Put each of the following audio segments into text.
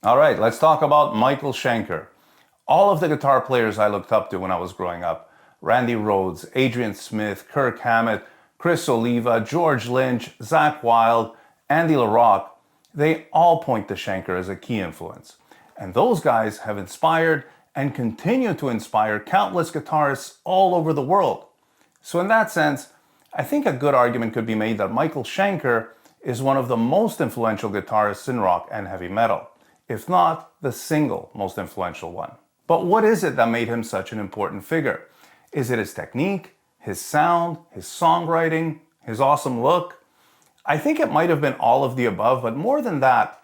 All right, let's talk about Michael Schenker. All of the guitar players I looked up to when I was growing up, Randy Rhoads, Adrian Smith, Kirk Hammett, Chris Oliva, George Lynch, Zakk Wylde, Andy LaRocque, they all point to Schenker as a key influence. And those guys have inspired and continue to inspire countless guitarists all over the world. So in that sense, I think a good argument could be made that Michael Schenker is one of the most influential guitarists in rock and heavy metal, if not the single most influential one. But what is it that made him such an important figure? Is it his technique, his sound, his songwriting, his awesome look? I think it might have been all of the above, but more than that,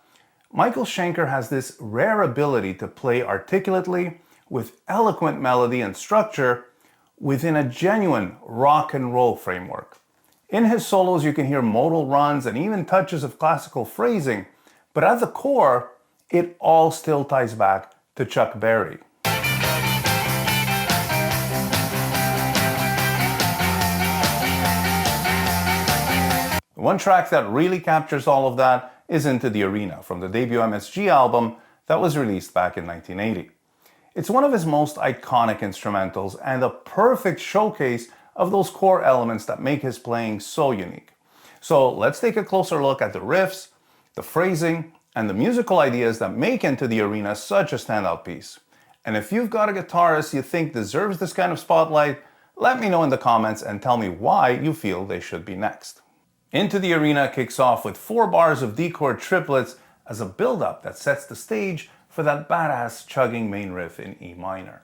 Michael Schenker has this rare ability to play articulately with eloquent melody and structure within a genuine rock and roll framework. In his solos, you can hear modal runs and even touches of classical phrasing, but at the core, it all still ties back to Chuck Berry. One track that really captures all of that is Into the Arena from the debut MSG album that was released back in 1980. It's one of his most iconic instrumentals and a perfect showcase of those core elements that make his playing so unique. So let's take a closer look at the riffs, the phrasing, and the musical ideas that make Into the Arena such a standout piece. And if you've got a guitarist you think deserves this kind of spotlight, let me know in the comments and tell me why you feel they should be next. Into the Arena kicks off with 4 bars of D-chord triplets as a build-up that sets the stage for that badass chugging main riff in E minor.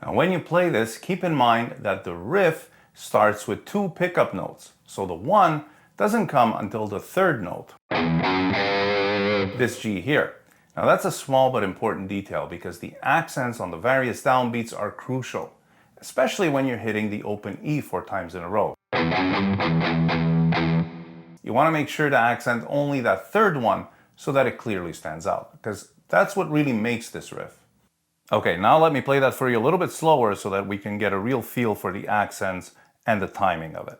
Now when you play this, keep in mind that the riff starts with 2 pickup notes, so the 1 doesn't come until the 3rd note, this G here. Now that's a small but important detail because the accents on the various downbeats are crucial, especially when you're hitting the open E 4 times in a row. You want to make sure to accent only that 3rd one so that it clearly stands out, because that's what really makes this riff. Okay, now let me play that for you a little bit slower so that we can get a real feel for the accents and the timing of it.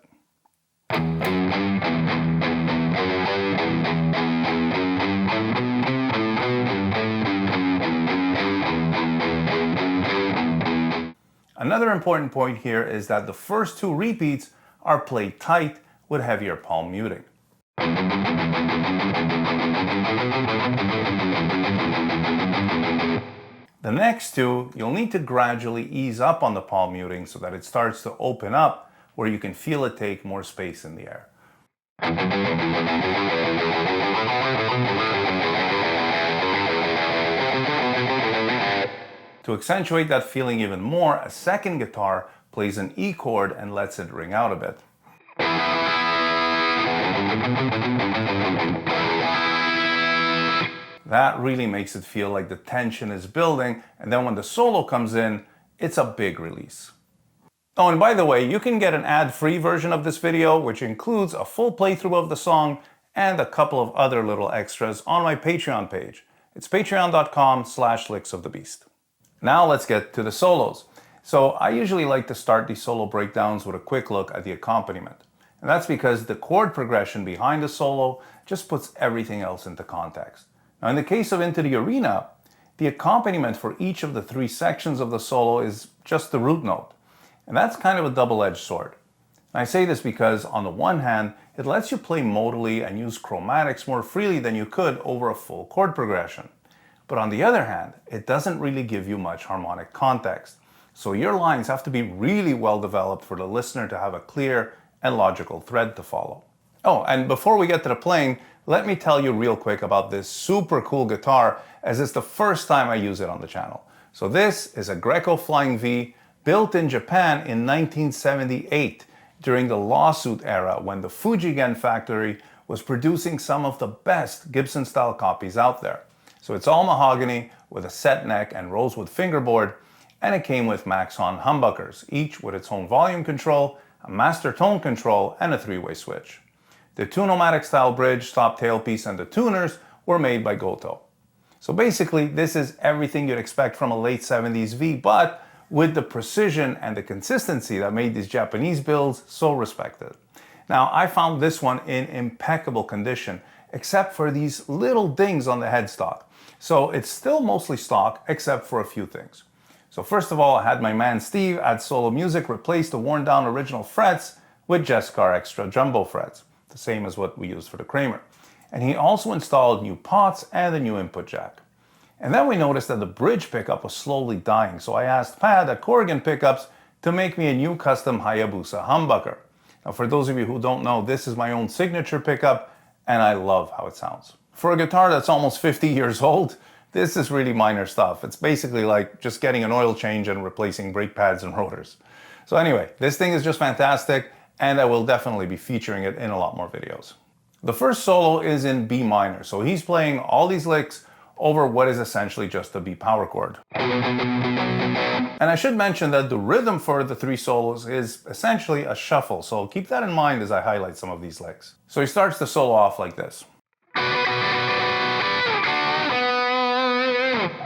Another important point here is that the first 2 repeats are played tight with heavier palm muting. The next 2, you'll need to gradually ease up on the palm muting so that it starts to open up where you can feel it take more space in the air. To accentuate that feeling even more, a second guitar plays an E chord and lets it ring out a bit. That really makes it feel like the tension is building, and then when the solo comes in, it's a big release. Oh, and by the way, you can get an ad-free version of this video, which includes a full playthrough of the song and a couple of other little extras on my Patreon page. It's patreon.com/licksofthebeast. Now let's get to the solos. So I usually like to start these solo breakdowns with a quick look at the accompaniment. And that's because the chord progression behind the solo just puts everything else into context. Now in the case of Into the Arena, the accompaniment for each of the 3 sections of the solo is just the root note. And that's kind of a double-edged sword. And I say this because on the one hand, it lets you play modally and use chromatics more freely than you could over a full chord progression. But on the other hand, it doesn't really give you much harmonic context. So your lines have to be really well developed for the listener to have a clear and logical thread to follow. Oh, and before we get to the playing, let me tell you real quick about this super cool guitar, as it's the first time I use it on the channel. So this is a Greco Flying V built in Japan in 1978 during the lawsuit era when the Fujigen factory was producing some of the best Gibson style copies out there. So it's all mahogany with a set neck and rosewood fingerboard, and it came with Maxon humbuckers, each with its own volume control, a master tone control, and a 3-way switch. The 2-Nomadic style bridge, stop tailpiece, and the tuners were made by Goto. So basically, this is everything you'd expect from a late 70s V, but with the precision and the consistency that made these Japanese builds so respected. Now, I found this one in impeccable condition, except for these little dings on the headstock. So it's still mostly stock, except for a few things. So first of all, I had my man Steve at Solo Music replace the worn down original frets with Jescar Extra Jumbo frets, the same as what we use for the Kramer. And he also installed new pots and a new input jack. And then we noticed that the bridge pickup was slowly dying, so I asked Pat at Corrigan Pickups to make me a new custom Hayabusa humbucker. Now for those of you who don't know, this is my own signature pickup, and I love how it sounds. For a guitar that's almost 50 years old, this is really minor stuff. It's basically like just getting an oil change and replacing brake pads and rotors. So anyway, this thing is just fantastic, and I will definitely be featuring it in a lot more videos. The first solo is in B minor, so he's playing all these licks over what is essentially just a B power chord. And I should mention that the rhythm for the 3 solos is essentially a shuffle, so keep that in mind as I highlight some of these licks. So he starts the solo off like this.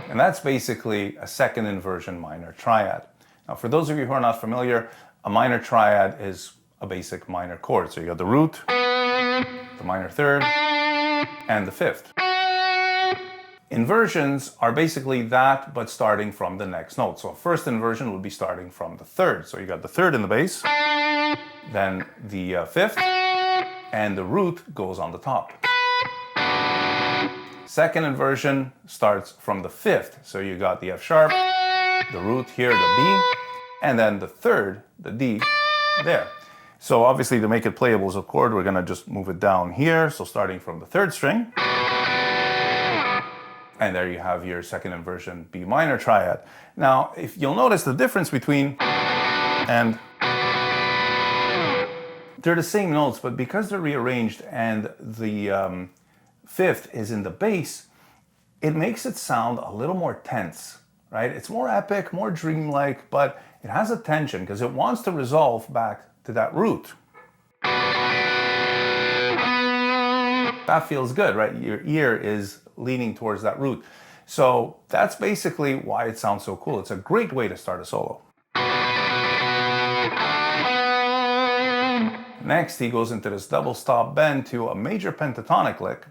And that's basically a second inversion minor triad. Now for those of you who are not familiar, a minor triad is a basic minor chord. So you got the root, the minor third, and the fifth. Inversions are basically that, but starting from the next note. So first inversion would be starting from the third. So you got the third in the bass, then the fifth, and the root goes on the top. Second inversion starts from the fifth. So you got the F sharp, the root here, the B, and then the third, the D, there. So obviously to make it playable as a chord, we're gonna just move it down here. So starting from the third string, and there you have your second inversion B minor triad. Now, if you'll notice the difference between and they're the same notes, but because they're rearranged and the fifth is in the bass, it makes it sound a little more tense, right? It's more epic, more dreamlike, but it has a tension because it wants to resolve back to that root. That feels good, right? Your ear is leaning towards that root. So that's basically why it sounds so cool. It's a great way to start a solo. Next, he goes into this double stop bend to a major pentatonic lick.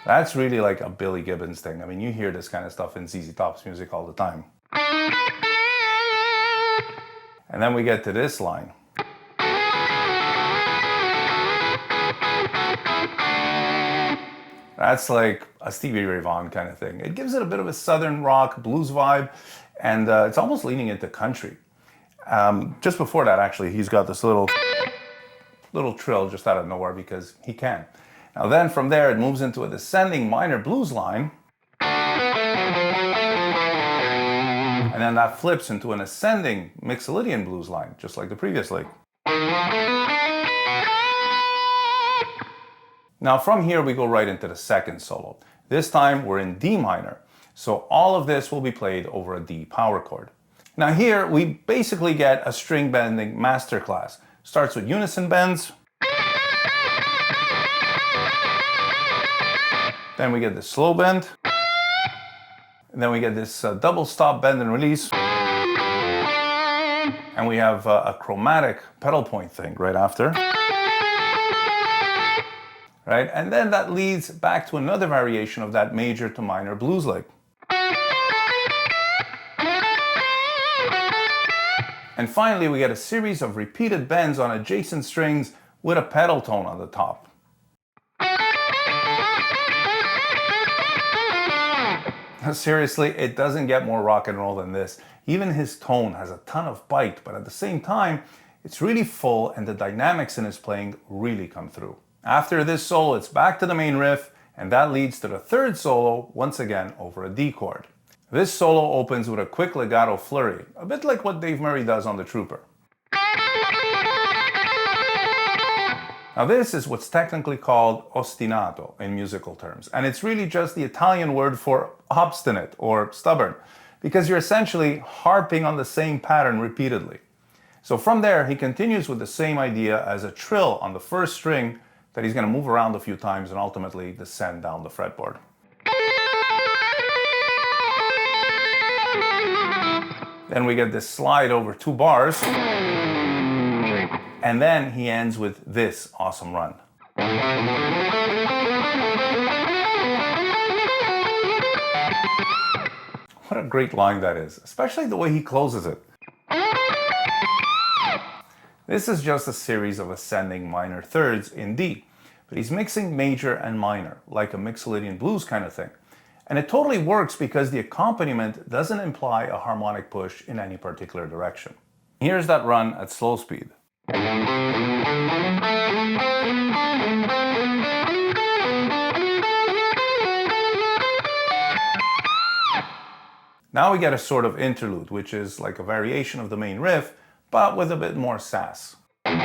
That's really like a Billy Gibbons thing. I mean, you hear this kind of stuff in ZZ Top's music all the time. And then we get to this line. That's like a Stevie Ray Vaughan kind of thing. It gives it a bit of a southern rock blues vibe, and it's almost leaning into country. Just before that, actually, he's got this little trill just out of nowhere because he can. Now then from there, it moves into a descending minor blues line, and then that flips into an ascending Mixolydian blues line, just like the previous lick. Now from here we go right into the second solo. This time we're in D minor, so all of this will be played over a D power chord. Now here we basically get a string bending masterclass. Starts with unison bends, then we get this slow bend, and then we get this double stop bend and release, and we have a chromatic pedal point thing right after. Right? And then that leads back to another variation of that major to minor blues lick. And finally, we get a series of repeated bends on adjacent strings with a pedal tone on the top. Seriously, it doesn't get more rock and roll than this. Even his tone has a ton of bite, but at the same time, it's really full and the dynamics in his playing really come through. After this solo, it's back to the main riff, and that leads to the third solo, once again over a D chord. This solo opens with a quick legato flurry, a bit like what Dave Murray does on the Trooper. Now this is what's technically called ostinato in musical terms, and it's really just the Italian word for obstinate or stubborn, because you're essentially harping on the same pattern repeatedly. So from there, he continues with the same idea as a trill on the first string that he's going to move around a few times and ultimately descend down the fretboard. Then we get this slide over 2 bars, and then he ends with this awesome run. What a great line that is, especially the way he closes it. This is just a series of ascending minor thirds in D, but he's mixing major and minor, like a Mixolydian blues kind of thing. And it totally works because the accompaniment doesn't imply a harmonic push in any particular direction. Here's that run at slow speed. Now we get a sort of interlude, which is like a variation of the main riff, but with a bit more sass. And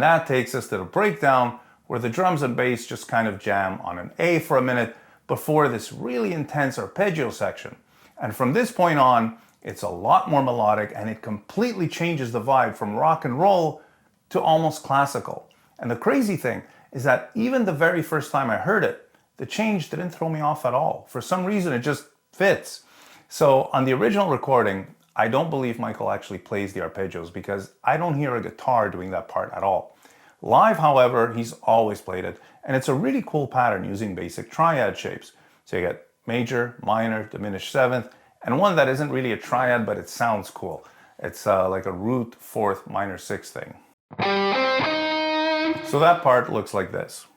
that takes us to the breakdown, where the drums and bass just kind of jam on an A for a minute before this really intense arpeggio section. And from this point on, it's a lot more melodic, and it completely changes the vibe from rock and roll to almost classical. And the crazy thing is that even the very first time I heard it, the change didn't throw me off at all. For some reason, it just fits. So on the original recording, I don't believe Michael actually plays the arpeggios because I don't hear a guitar doing that part at all. Live, however, he's always played it, and it's a really cool pattern using basic triad shapes. So you get major, minor, diminished seventh, and one that isn't really a triad, but it sounds cool. It's like a root, fourth, minor sixth thing. So that part looks like this.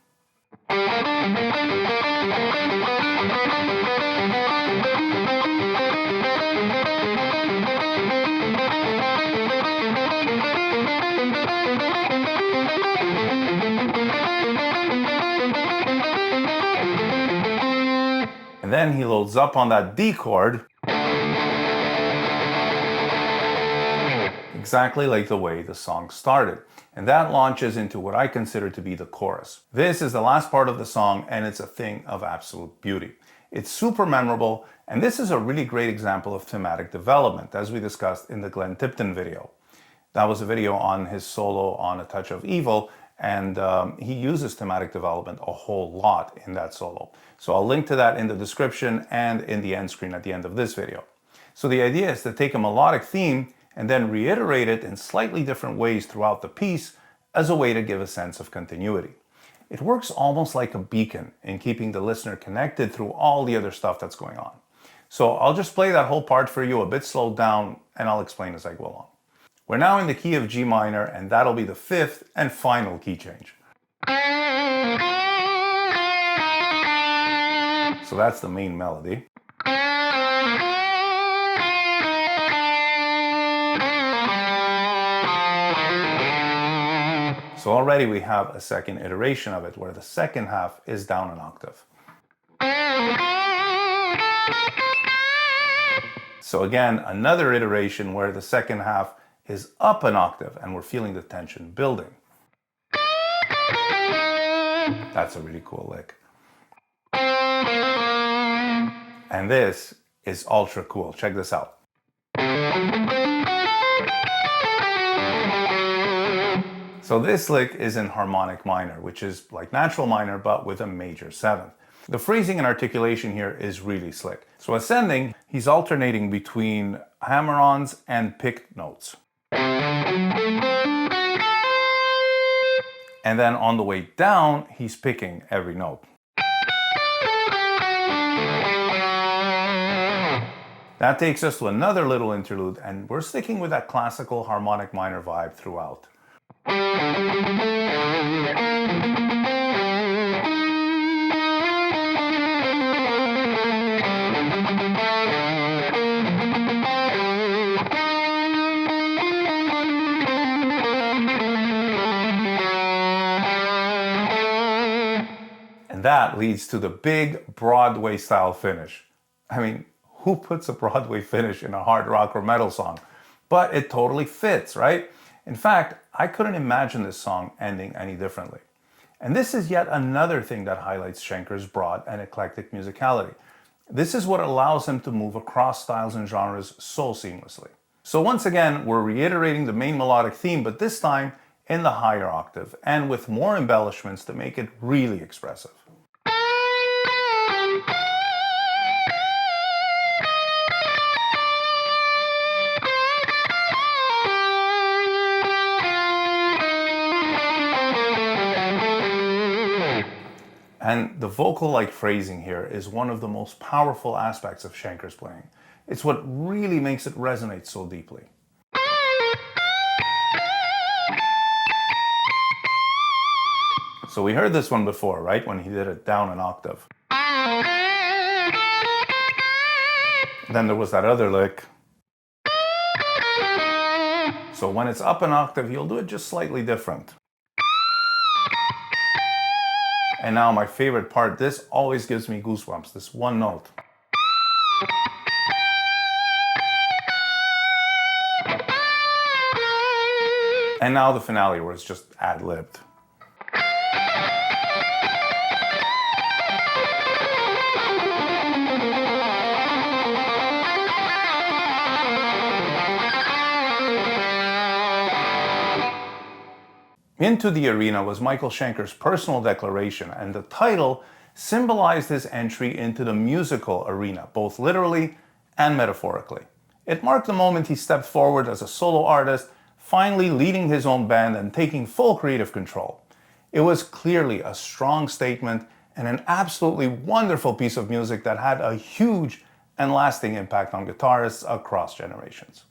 And then he loads up on that D chord, exactly like the way the song started. And that launches into what I consider to be the chorus. This is the last part of the song, and it's a thing of absolute beauty. It's super memorable, and this is a really great example of thematic development, as we discussed in the Glenn Tipton video. That was a video on his solo on A Touch of Evil, and he uses thematic development a whole lot in that solo. So I'll link to that in the description and in the end screen at the end of this video. So the idea is to take a melodic theme and then reiterate it in slightly different ways throughout the piece as a way to give a sense of continuity. It works almost like a beacon in keeping the listener connected through all the other stuff that's going on. So I'll just play that whole part for you a bit slowed down, and I'll explain as I go along. We're now in the key of G minor, and that'll be the fifth and final key change. So that's the main melody. So already we have a second iteration of it, where the second half is down an octave. So again, another iteration where the second half is up an octave, and we're feeling the tension building. That's a really cool lick. And this is ultra cool. Check this out. So this lick is in harmonic minor, which is like natural minor, but with a major seventh. The phrasing and articulation here is really slick. So ascending, he's alternating between hammer-ons and picked notes. And then on the way down, he's picking every note. That takes us to another little interlude, and we're sticking with that classical harmonic minor vibe throughout. And that leads to the big Broadway style finish. I mean, who puts a Broadway finish in a hard rock or metal song? But it totally fits, right? In fact, I couldn't imagine this song ending any differently. And this is yet another thing that highlights Schenker's broad and eclectic musicality. This is what allows him to move across styles and genres so seamlessly. So once again, we're reiterating the main melodic theme, but this time in the higher octave and with more embellishments to make it really expressive. And the vocal-like phrasing here is one of the most powerful aspects of Schenker's playing. It's what really makes it resonate so deeply. So we heard this one before, right? When he did it down an octave. Then there was that other lick. So when it's up an octave, he'll do it just slightly different. And now my favorite part, this always gives me goosebumps, this one note. And now the finale where it's just ad-libbed. Into the Arena was Michael Schenker's personal declaration, and the title symbolized his entry into the musical arena, both literally and metaphorically. It marked the moment he stepped forward as a solo artist, finally leading his own band and taking full creative control. It was clearly a strong statement and an absolutely wonderful piece of music that had a huge and lasting impact on guitarists across generations.